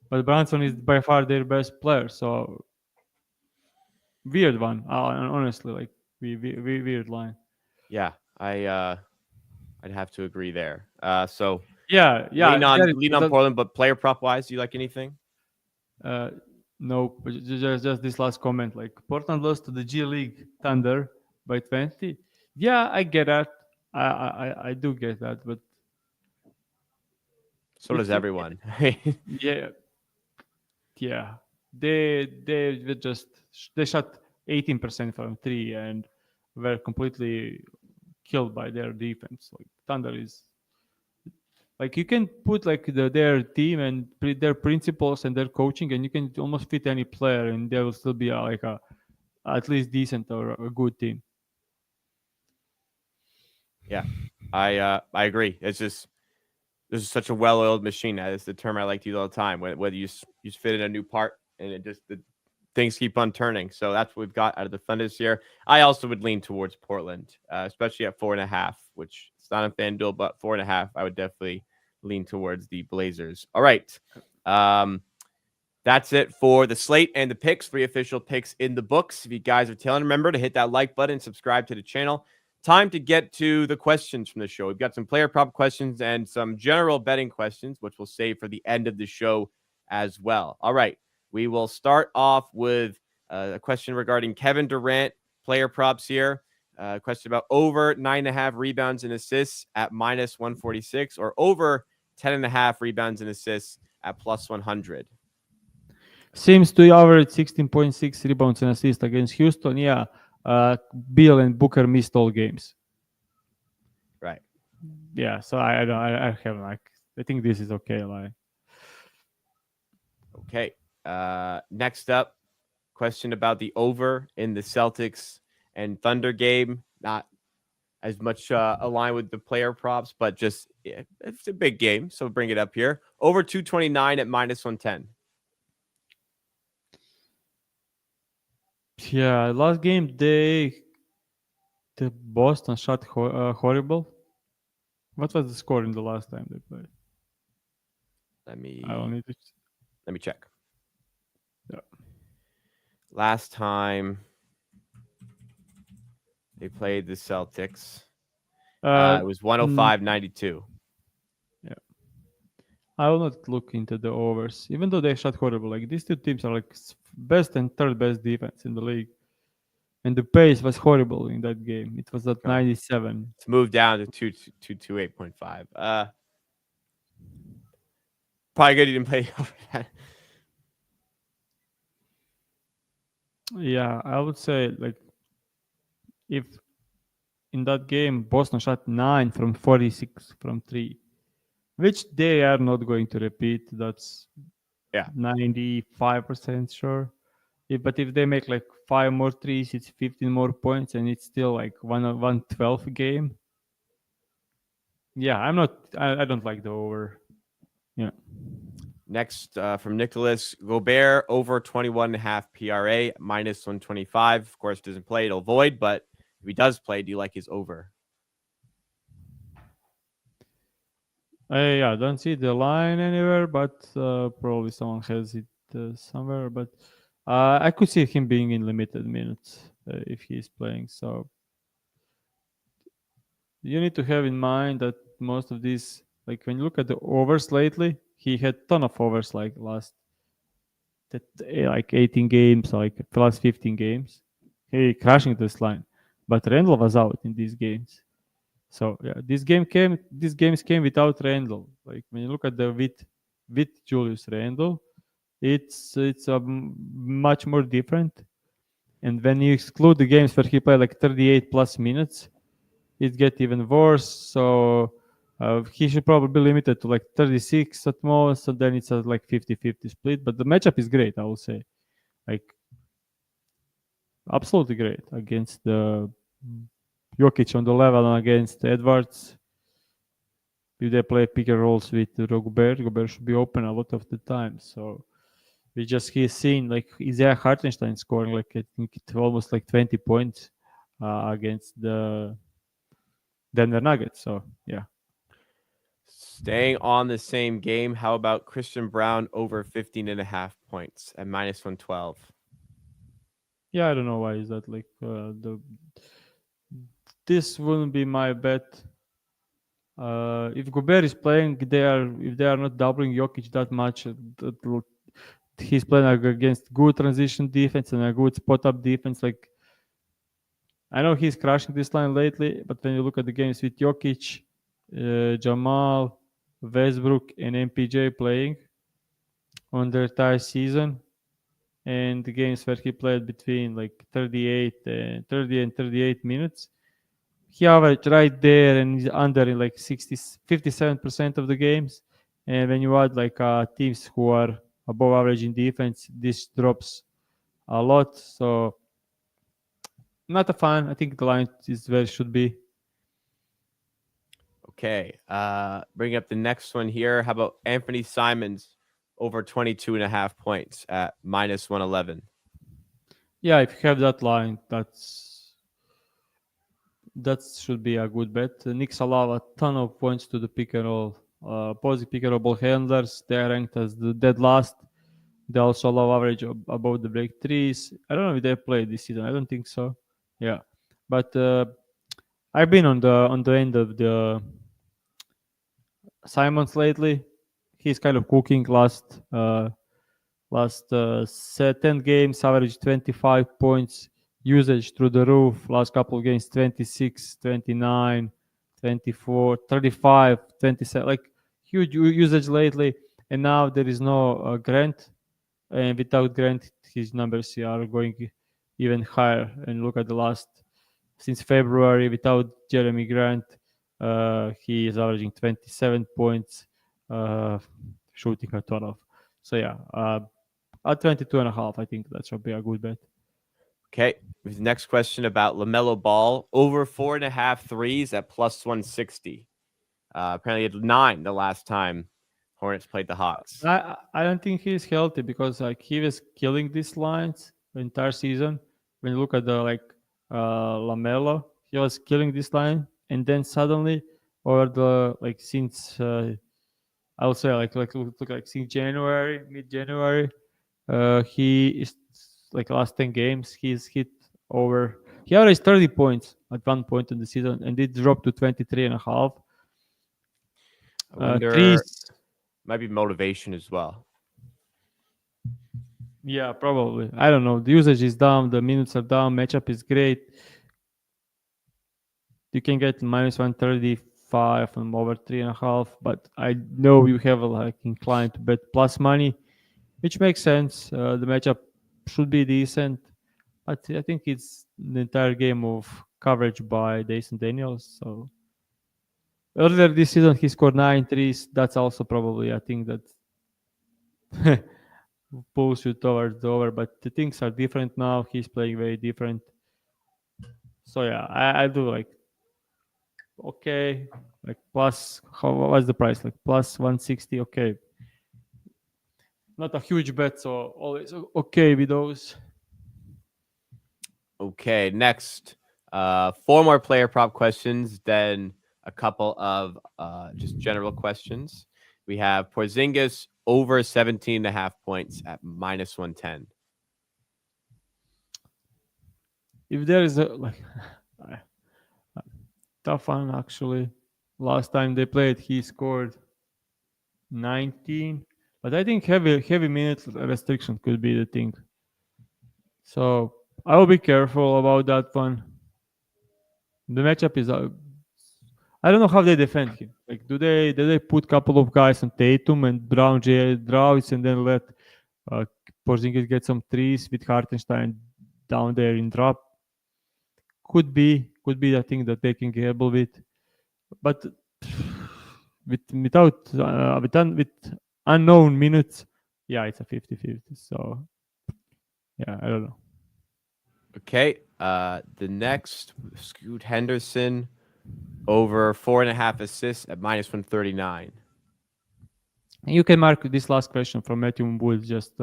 but Branson is by far their best player. So weird one. Honestly, like weird line. Yeah. I'd have to agree there. So Yeah, yeah. There lean it, on the, Portland, but player prop wise, do you like anything? uh, no, but just this last comment. Like Portland lost to the G League Thunder by 20. Yeah, I get that. I do get that, but So does it's everyone. yeah, yeah. They were just they shot 18% from three and were completely killed by their defense. Like Thunder is like you can put like their team and their principles and their coaching, and you can almost fit any player, and they will still be like a at least decent or a good team. Yeah. I agree. It's just this is such a well-oiled machine. That is the term I like to use all the time. Whether you just fit in a new part and it just the things keep on turning. So that's what we've got out of the fun this year. I also would lean towards Portland, especially at 4.5, which it's not a FanDuel, but 4.5. I would definitely lean towards the Blazers. All right. Um, that's it for the slate and the picks. 3 official picks in the books. If you guys are telling, remember to hit that like button, subscribe to the channel. Time to get to the questions from the show. We've got some player prop questions and some general betting questions, which we'll save for the end of the show as well. All right. We will start off with a question regarding Kevin Durant player props here. A question about over 9.5 rebounds and assists at -146 or over 10.5 rebounds and assists at +100. Seems to average 16.6 rebounds and assists against Houston. Yeah, Bill and Booker missed all games. Right. Yeah, so I have like I think this is okay. Like Okay. Next up, question about the over in the Celtics and Thunder game. Not as much aligned with the player props, but just it's a big game, so bring it up here. Over 229 at -110. yeah, last game the Boston shot horrible. What was the score in the last time they played? Let I don't me need to. let me check. Yeah. Last time they played the Celtics, Uh, it was mm, 105-92. yeah. I will not look into the overs, even though they shot horrible. Like these two teams are like best and third best defense in the league, and the pace was horrible in that game. It was at Okay. 97. It's moved down to 228.5. Probably good you didn't play over that. Yeah, I would say like if in that game Boston shot 9 from 46 from three, which they are not going to repeat. That's Yeah. 95% sure. But if they make like five more threes, it's 15 more points, and it's still like 112 game. Yeah, I'm not. I don't like the over. Yeah. Next, from Nicholas Gobert, over 21.5 PRA, -125. Of course, doesn't play, it'll void, but if he does play, do you like his over? I don't see the line anywhere, but probably someone has it somewhere. But I could see him being in limited minutes if he's playing. So you need to have in mind that most of these, like when you look at the overs lately, he had ton of overs like last like 18 games, like plus 15 games. He crashing this line, but Randall was out in these games. So yeah, these games came without Randall. Like when you look at the with Julius Randall, it's much more different. And when you exclude the games where he played like 38 plus minutes, it get even worse. So he should probably be limited to like 36 at most. So then it's a like 50-50 split. But the matchup is great, I will say. Like absolutely great against the Jokic on the level and against Edwards. If they play pick and rolls with Gobert, Gobert should be open a lot of the time. So We just he's seen like Isaiah Hartenstein scoring like I think it almost like 20 points against the Denver Nuggets. So yeah, Staying on the same game, how about Christian Brown over 15.5 points at -112? yeah. I don't know why is that like the this wouldn't be my bet. If Gobert is playing, they are if they are not doubling Jokic that much, he's playing against good transition defense and a good spot up defense. Like I know he's crushing this line lately, but when you look at the games with Jokic, Jamal, Westbrook, and MPJ playing on their entire season, and the games where he played between like 38 minutes, he averaged right there and he's under in like 57% of the games. And when you add like teams who are above average in defense, this drops a lot. So not a fan. I think the line is where it should be. Okay. Bring up the next one here. How about Anthony Simons over 22.5 points at -111? Yeah, if you have that line, that should be a good bet. Knicks allow a ton of points to the pick and roll. Opposing pick and roll ball handlers, they are ranked as the dead last. They also allow average above the break threes. I don't know if they played this season. I don't think so. Yeah, but I've been on the end of the Simons lately. He's kind of cooking last 10 games, average 25 points, usage through the roof. Last couple of games, 26, 29, 24, 35, 27. Like huge usage lately. And now there is no Grant. And without Grant, his numbers are going even higher. And look at the last, since February, without Jeremy Grant, he is averaging 27 points, uh, shooting a ton of. So yeah, at 22.5, I think that should be a good bet. Okay. Next question about LaMelo Ball over 4.5 threes at +160. Apparently, he had 9 the last time Hornets played the Hawks. I don't think he's healthy because like he was killing these lines the entire season. When you look at the like Lamelo, he was killing this line, and then suddenly over the like since I would say look like since January, mid January, he is like last 10 games he's hit over. He averaged 30 points at one point in the season, and it dropped to 23 and a half. I wonder, Threes, might be motivation as well. yeah, probably. I don't know. The usage is down, the minutes are down, matchup is great. You can get -135 from over 3.5, but I know you have like inclined to bet plus money, which makes sense. The matchup should be decent, but I think it's the entire game of coverage by Jason Daniels. So earlier this season he scored 9 threes. That's also probably I think that pulls you towards the over, but the things are different now. He's playing very different. So yeah, I do like okay, like plus how what's the price like plus 160? Okay, not a huge bet, so always okay with those. Okay, next, 4 more player prop questions, then a couple of just general questions. We have Porzingis over 17.5 points at -110. If there is a like tough one actually. Last time they played, he scored 19, but I think heavy minutes restriction could be the thing. So I will be careful about that one. The matchup is I don't know how they defend him. Like, do they put couple of guys on Tatum and Brown draws and then let uh, Porzingis get some threes with Hartenstein down there in drop? Could be the thing that they can gamble with, but with unknown minutes, yeah, it's a 50-50. So yeah, I don't know. Okay, the next, Scoot Henderson over 4.5 assists at -139. And you can mark this last question from Matthew Wood just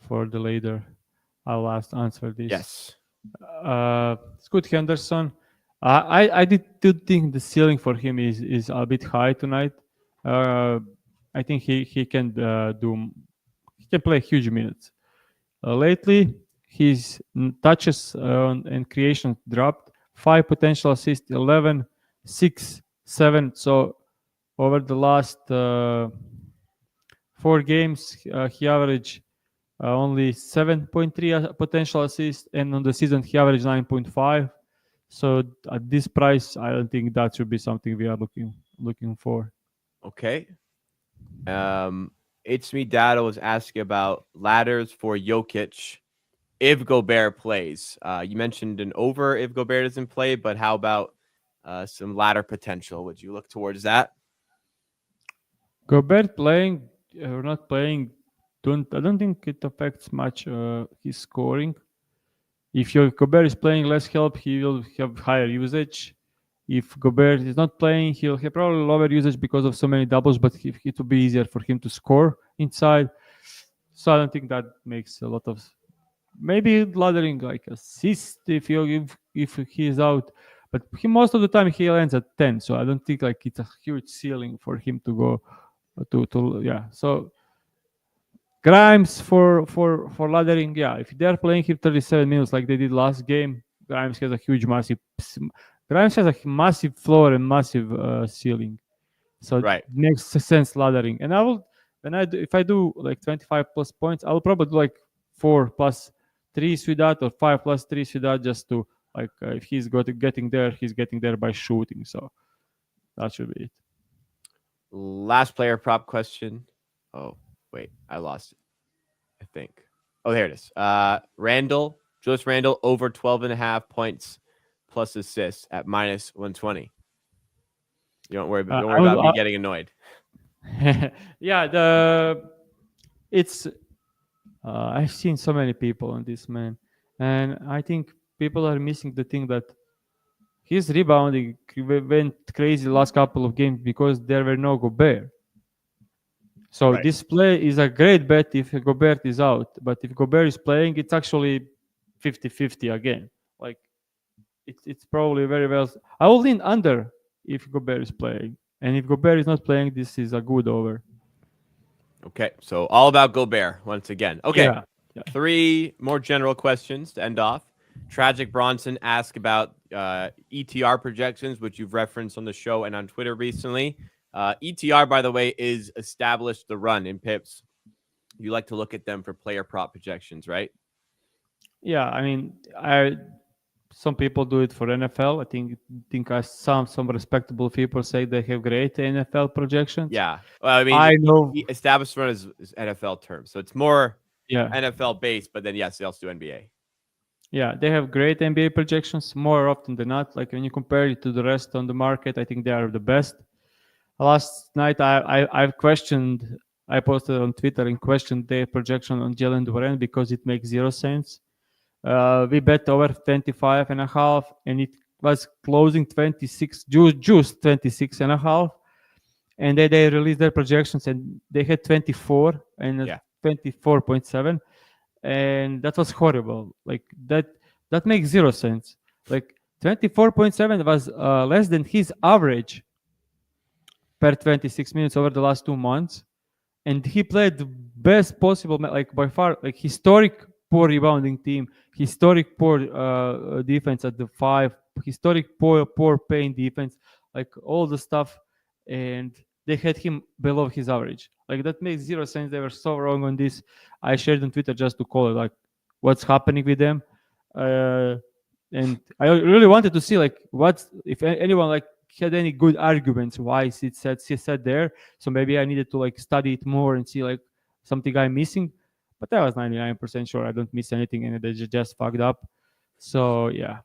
for the later. I'll last answer this. Yes. Scoot Henderson. I do think the ceiling for him is a bit high tonight. Uh, I think he can he can play huge minutes. Lately, his touches and creation dropped. 5 potential assists, 11, 6, 7. So over the last 4 games, he averaged only 7.3 potential assists, and on the season he averaged 9.5. So at this price, I don't think that should be something we are looking for. Okay. It's me. Dado was asking about ladders for Jokic if Gobert plays. You mentioned an over if Gobert doesn't play, but how about some ladder potential? Would you look towards that? Gobert playing or not playing, I don't think it affects much his scoring. If your Gobert is playing less help, he will have higher usage. If Gobert is not playing, he'll have probably lower usage because of so many doubles, but it will be easier for him to score inside. So I don't think that makes a lot of maybe laddering like assist if he is out. But most of the time he lands at 10, so I don't think like it's a huge ceiling for him to go to yeah. So Grimes for laddering, yeah. If they're playing him 37 minutes like they did last game, Grimes has a huge massive. Grimes has a massive floor and massive ceiling, so it Right. makes sense laddering. And I will if I do like 25 plus points, I will probably do like 4+3s with that or 5+3s with that just to like if he's getting there, he's getting there by shooting. So that should be it. Last player prop question. Oh, wait. I lost it, I think. Oh, there it is. Julius Randle over 12.5 points plus assists at minus 120. You don't worry I about will, me getting annoyed. yeah, it's I've seen so many people on this man, and I think people are missing the thing that his rebounding went crazy the last couple of games because there were no Gobert. So Right. this play is a great bet if Gobert is out, but if Gobert is playing, it's actually 50-50 again. Like it's probably very well. I will lean under if Gobert is playing, and if Gobert is not playing, this is a good over. Okay. So all about Gobert once again. Okay. Yeah, yeah. 3 more general questions to end off. Tragic Bronson asked about ETR projections, which you've referenced on the show and on Twitter recently. ETR, by the way, is established the run in pips. You like to look at them for player prop projections, right? Yeah, I mean, I some people do it for NFL. I think some respectable people say they have great NFL projections. Yeah. Well, I mean, I know. established run is NFL terms, so it's more Yeah, NFL based. But then yes, they also do NBA. yeah, they have great NBA projections more often than not. Like when you compare it to the rest on the market, I think they are the best. Last night, I've questioned. I posted on Twitter and questioned their projection on Jalen Duran because it makes zero sense. We bet over 25 and a half, and it was closing 26, just 26 and a half. And then they released their projections, and they had 24 and Yeah. 24.7, and that was horrible. Like that makes zero sense. Like 24.7 was less than his average per 26 minutes over the last 2 months, and he played the best possible, like by far, like historic poor rebounding team, historic poor defense at the 5, historic poor paint defense, like all the stuff, and they had him below his average. Like that makes zero sense. They were so wrong on this. I shared on Twitter just to call it like what's happening with them. Uh, and I really wanted to see like what's if anyone like had any good arguments why it said there. So maybe I needed to like study it more and see like something I'm missing. But I was 99% sure I don't miss anything and they just fucked up. So yeah.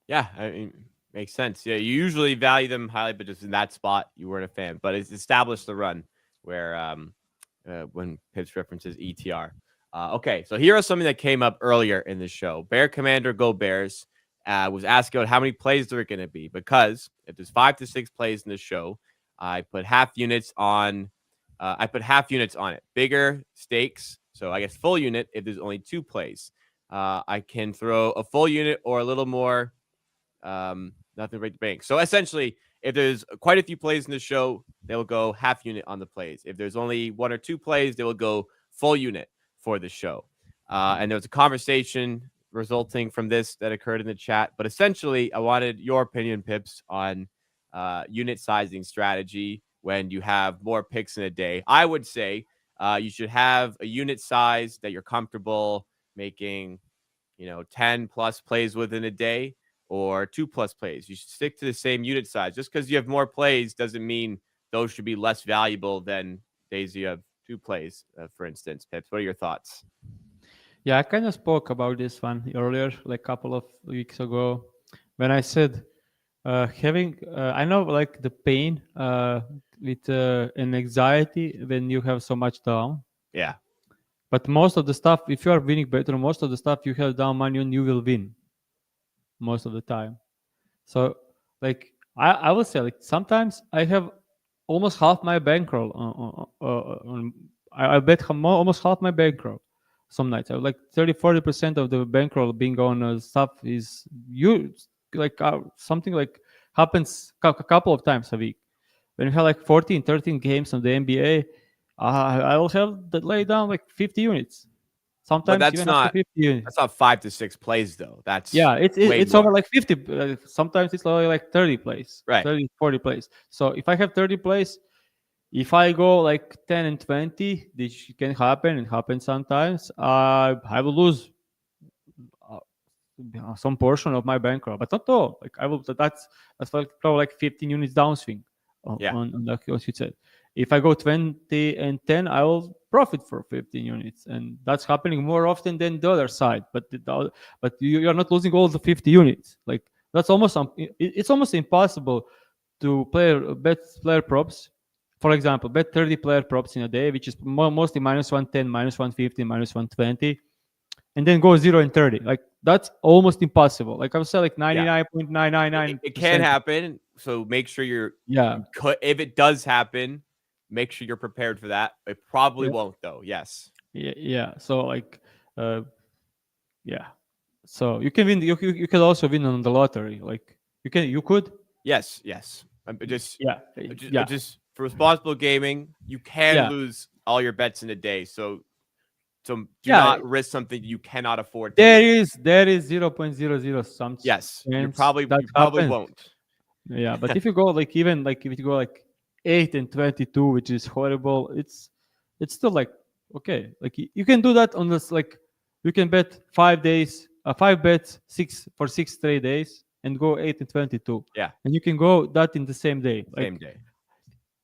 Yeah, I mean, makes sense. Yeah, you usually value them highly, but just in that spot, you weren't a fan. But it's established the run where when Pips references ETR. Okay, so here are something that came up earlier in the show. Bear Commander Go Bears was asking about how many plays there are going to be because if there's 5 to 6 plays in the show, I put half units on I put half units on it. Bigger stakes, so I guess full unit if there's only 2 plays. I can throw a full unit or a little more. Nothing to break the bank. So essentially, if there's quite a few plays in the show, they will go half unit on the plays. If there's only 1 or 2 plays, they will go full unit for the show. And there was a conversation resulting from this that occurred in the chat. But essentially, I wanted your opinion, Pips, on unit sizing strategy when you have more picks in a day. I would say you should have a unit size that you're comfortable making, 10 plus plays within a day or 2 plus plays. You should stick to the same unit size. Just because you have more plays doesn't mean those should be less valuable than days you have 2 plays, for instance. Pips, what are your thoughts? Yeah, I kind of spoke about this one earlier, like a couple of weeks ago, when I said having, I know like the pain with an anxiety when you have so much down. Yeah. But most of the stuff, if you are winning better, most of the stuff you have down money on, you will win most of the time. So, like, I will say, like, sometimes I have almost half my bankroll on I bet almost half my bankroll. Some nights I have like 30-40% of the bankroll being on stuff is you like something like happens a couple of times a week. When you have like 14, 13 games on the NBA, I will have that lay down like 50 units. But Sometimes that's even up to not 50 units. that's not 5 to 6 plays though. That's Yeah, way it's over more. like 50. Sometimes it's only like 30 plays, Right. 30, 40 plays. So if I have 30 plays, if I go like 10 and 20, this can happen. It happens sometimes. I will lose uh, some portion of my bankroll, but not all. Like I will. That's like probably like 15 units downswing Yeah. on like what you said. If I go 20 and 10, I will profit for 15 units, and that's happening more often than the other side. But you're not losing all the 50 units. Like that's almost it's almost impossible to bet player props. For example, bet 30 player props in a day, which is mostly minus 110, minus 150, minus 120, and then go 0 and 30. Like that's almost impossible. Like I would say, like Yeah. 99.999%. It can happen. So make sure Yeah. if it does happen, make sure you're prepared for that. It probably Yeah. won't though. Yes. Yeah. So like, uh, yeah. So you can win. You can also win on the lottery. Like you could. Yes. Yes. Just, Yeah. just, Yeah. just for responsible gaming, you can Yeah. lose all your bets in a day. So do Yeah. not risk something you cannot afford to There lose. is there is 0.00 some Yes, chance that you probably happens. won't. Yeah, but if you go like even like if you go like 8 and 22, which is horrible, it's still like okay. Like you can do that on this like you can bet 5 days, 5 bets, 6 straight days, and go 8 and 22, Yeah, and you can go that in the same day. same Like day.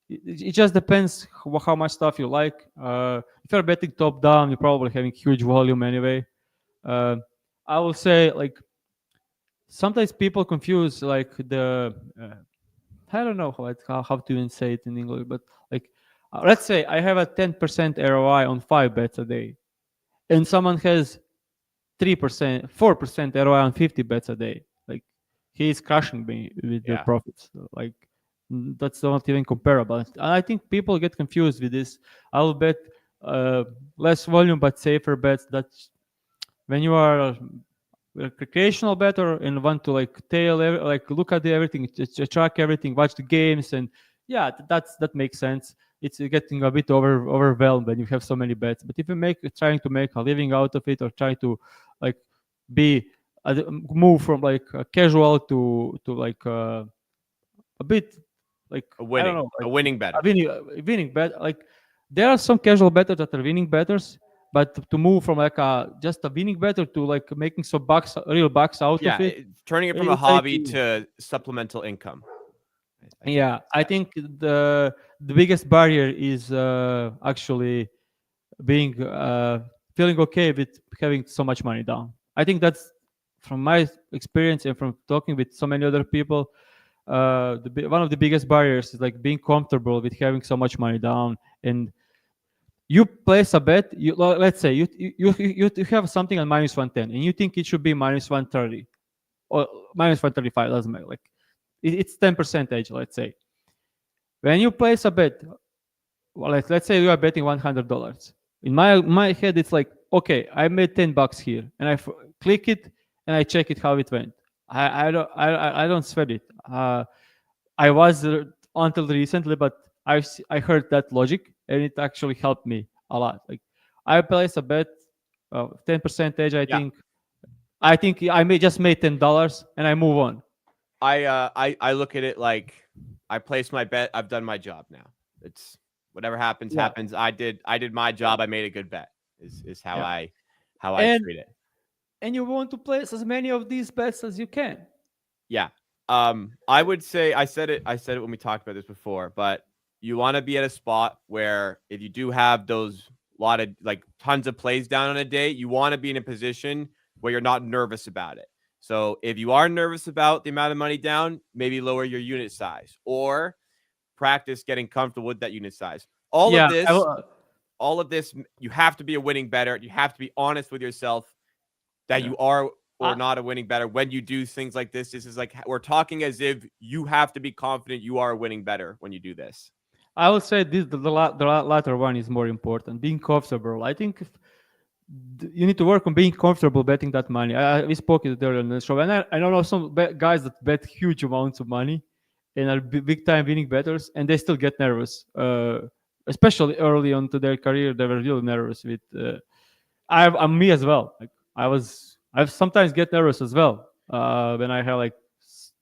it just depends how much stuff you like. If you're betting top down, you're probably having huge volume anyway. Uh, I will say like sometimes people confuse like the I don't know how to even say it in English, but like let's say I have a 10% ROI on 5 bets a day, and someone has 3%, 4% ROI on 50 bets a day. Like he is crushing me with the Yeah, profits. Like that's not even comparable. And I think people get confused with this. I'll bet uh, less volume but safer bets. That's when you are a recreational bettor and want to like like look at everything, track everything, watch the games, and yeah, that makes sense. It's getting a bit overwhelmed when you have so many bets. But if you trying to make a living out of it or trying to like be move from like casual to like a bit like I don't know, a like winning a better. winning bet. Like there are some casual bettors that are winning betters, but to move from like a just a winning better to like making some bucks, real bucks out of Yeah, it, turning it from a it's like hobby to supplemental income. I think yeah. that's I yes. think the biggest barrier is actually being feeling okay with having so much money down. I think that's from my experience and from talking with so many other people. One of the biggest barriers is like being comfortable with having so much money down, and you place a bet. Let's say you have something on minus 110 and you think it should be minus 130 or minus 135, doesn't matter. Like it's 10% edge, let's say. When you place a bet, well, let's say you are betting $100. In my head, it's like, okay, I made $10 here, and click it and I check it how it went. I don't sweat it. I was until recently, but I heard that logic, and it actually helped me a lot. Like I place a bet, 10%. Yeah. I think I may just made $10, and I move on. I look at it like I placed my bet. I've done my job now. It's whatever happens, Yeah, happens. I did my job. I made a good bet. Is how yeah, I and treat it. you want to place as many of these bets as you can. Yeah. I would say I said it when we talked about this before, but you want to be at a spot where if you do have those lot of like tons of plays down on a day, you want to be in a position where you're not nervous about it. So if you are nervous about the amount of money down, maybe lower your unit size or practice getting comfortable with that unit size. All of Yeah, this, all of this, you have to be a winning bettor. You have to be honest with yourself that yeah. you are or I, not a winning bettor when you do things like this. This is like we're talking as if you have to be confident you are a winning bettor when you do this. I would say this the latter one is more important. Being comfortable. I think you need to work on being comfortable betting that money. We spoke it earlier in the show, and I don't know some guys that bet huge amounts of money and are big time winning bettors, and they still get nervous. Especially early on to their career, they were really nervous with. I'm me as well. Like I sometimes get nervous as well when I have like.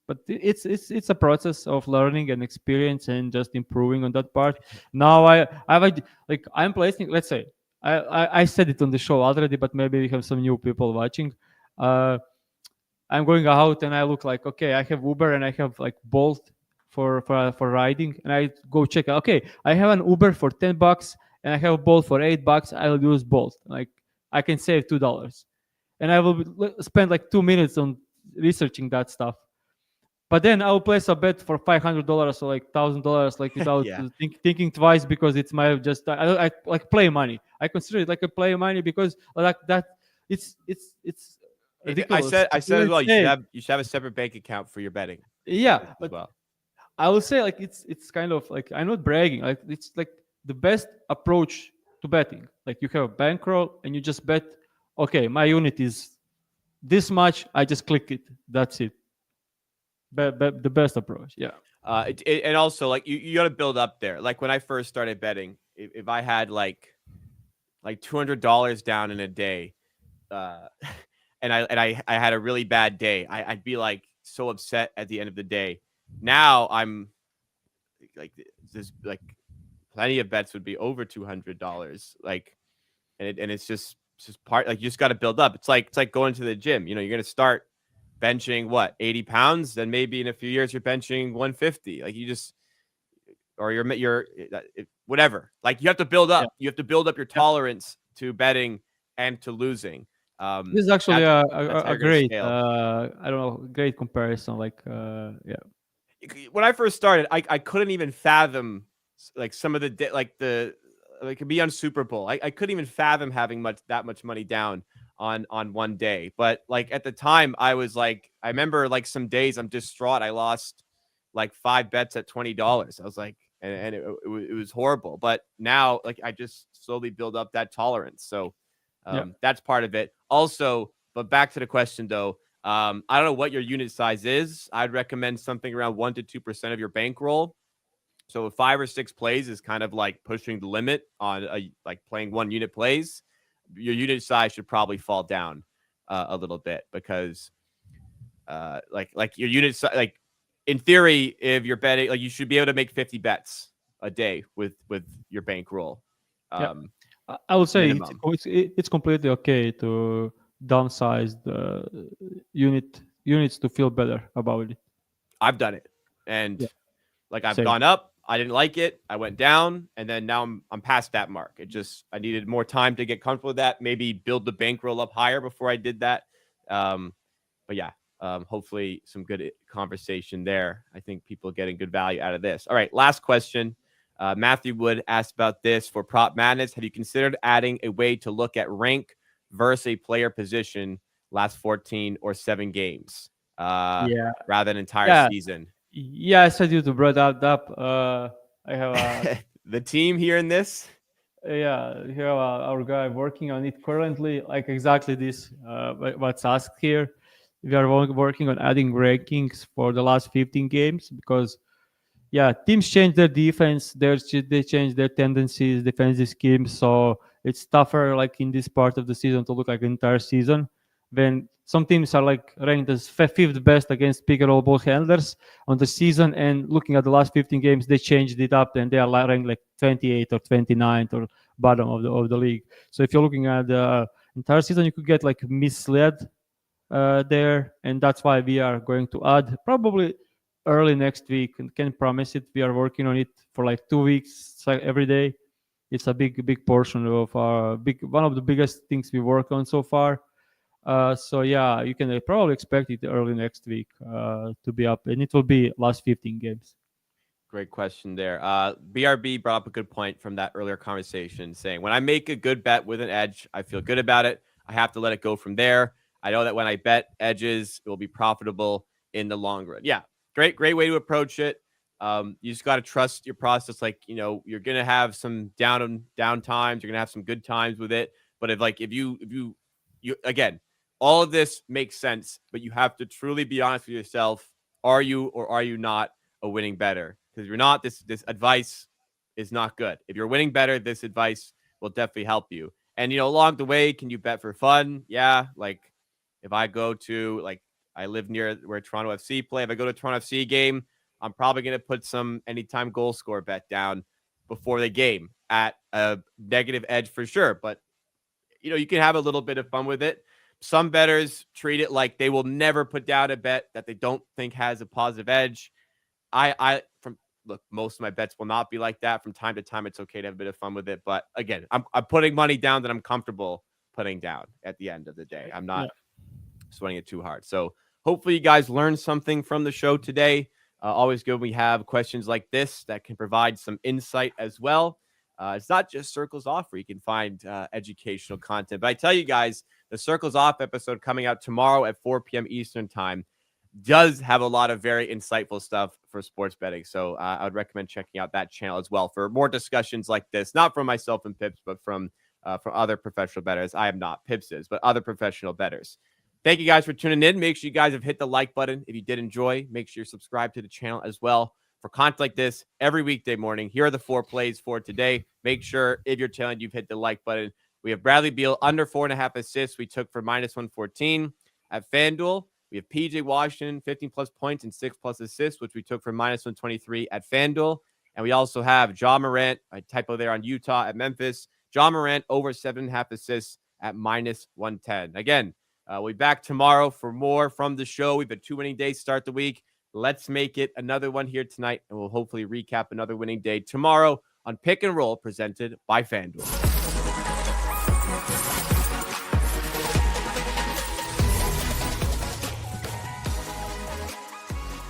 But it's a process of learning and experience and just improving on that part. Now like I'm placing. Let's say I said it on the show already, but maybe we have some new people watching. Uh, I'm going out and I look like, okay, I have Uber and I have like Bolt for riding, and I go check. Okay, I have an Uber for $10 and I have a Bolt for $8. I'll use Bolt. Like I can save $2, and I will spend like 2 minutes on researching that stuff. But then I'll place a bet for $500 or like $1,000, like without Yeah. thinking twice, because it's my just I like play money. I consider it like a play money because like that it's ridiculous. I It's said as really well. insane. You should have a separate bank account for your betting Yeah, as but well. I will say like it's kind of like I'm not bragging. Like it's like the best approach to betting. Like you have a bankroll and you just bet. Okay, my unit is this much. I just click it. That's it. The best approach. Yeah. And also like you got to build up there. Like when I first started betting, if I had like $200 down in a day, uh, and I had a really bad day, I'd be like so upset at the end of the day. Now I'm like this like plenty of bets would be over $200. Like and it's just part like you just got to build up. It's like going to the gym. You know, you're gonna start benching what 80 pounds, then maybe in a few years you're benching 150. Like you just or you're whatever. Like you have to build Yeah. up. You have to build up your Yeah. tolerance to betting and to losing. This is actually That's that's how a you're gonna great scale. I don't know, great comparison. Like yeah. When I first started, I couldn't even fathom like some of the like the like be on Super Bowl. I couldn't even fathom having that much money down on one day. But like at the time, I was like, I remember like some days I'm distraught. I lost like 5 bets at $20. I was like, and it was horrible. But now like I just slowly build up that tolerance. So Yeah. that's part of it. Also, but back to the question though. I don't know what your unit size is. I'd recommend something around 1 to 2% of your bankroll. So 5 or 6 plays is kind of like pushing the limit on like playing 1 unit plays. Your unit size should probably fall down a little bit because like your unit size, like in theory, if you're betting, like you should be able to make 50 bets a day with your bankroll Yeah. I would say minimum. it's completely okay to downsize the units to feel better about it. I've done it, and Yeah. like I've Same. gone up, I didn't like it, I went down, and then now I'm past that mark. It just I needed more time to get comfortable with that. Maybe build the bankroll up higher before I did that. Um, but yeah, hopefully some good conversation there. I think people are getting good value out of this. All right, last question. Matthew Wood asked about this for Prop Madness. Have you considered adding a way to look at rank versus a player position last 14 or 7 games Yeah. rather than entire Yeah. season? Yeah, I said you to brought that up. I have the team here in this? Yeah, here our guy working on it currently, like exactly this. What's asked here. We are working on adding rankings for the last 15 games because yeah, teams change their defense. They change their tendencies, defensive schemes. So it's tougher, like in this part of the season, to look like an entire season. When some teams are like ranked as fifth best against pick and roll ball handlers on the season, and looking at the last 15 games, they changed it up and they are ranked like 28th or 29th or bottom of the league. So if you're looking at the entire season, you could get like misled there, and that's why we are going to add probably early next week. And can promise it. We are working on it for like 2 weeks, like every day. It's a big portion of our one of the biggest things we work on so far. So yeah, you can probably expect it early next week to be up, and it will be last 15 games. Great question there. BRB brought up a good point from that earlier conversation, saying when I make a good bet with an edge, I feel good about it. I have to let it go from there. I know that when I bet edges, it will be profitable in the long run. Yeah, great way to approach it. You just got to trust your process. Like, you're gonna have some down times. You're gonna have some good times with it. But if you again, all of this makes sense. But you have to truly be honest with yourself. Are you or are you not a winning bettor? Because if you're not, this advice is not good. If you're winning better, this advice will definitely help you. And along the way, can you bet for fun? Yeah, like if I go to I live near where Toronto FC play. If I go to a Toronto FC game, I'm probably going to put some anytime goal score bet down before the game at a negative edge for sure. But you can have a little bit of fun with it. Some bettors treat it like they will never put down a bet that they don't think has a positive edge. Look, most of my bets will not be like that. From time to time, it's okay to have a bit of fun with it. But again, I'm putting money down that I'm comfortable putting down at the end of the day. I'm not sweating it too hard. So hopefully you guys learned something from the show today. Always good. We have questions like this that can provide some insight as well. It's not just Circles Off where you can find educational content. But I tell you guys, the Circles Off episode coming out tomorrow at 4 p.m. Eastern time does have a lot of very insightful stuff for sports betting. So I would recommend checking out that channel as well for more discussions like this, not from myself and Pips, but from other professional bettors. I am not Pips is, but other professional bettors. Thank you guys for tuning in. Make sure you guys have hit the like button. If you did enjoy, make sure you're subscribed to the channel as well for content like this every weekday morning. Here are the 4 plays for today. Make sure if you're telling you've hit the like button. We have Bradley Beal under 4.5 assists. We took for -114 at FanDuel. We have PJ Washington, 15+ points and 6+ assists, which we took for -123 at FanDuel. And we also have Ja Morant, a typo there on Utah at Memphis. Ja Morant over 7.5 assists at -110. Again, we'll be back tomorrow for more from the show. We've had 2 winning days to start the week. Let's make it another one here tonight, and we'll hopefully recap another winning day tomorrow on Pick and Roll presented by FanDuel.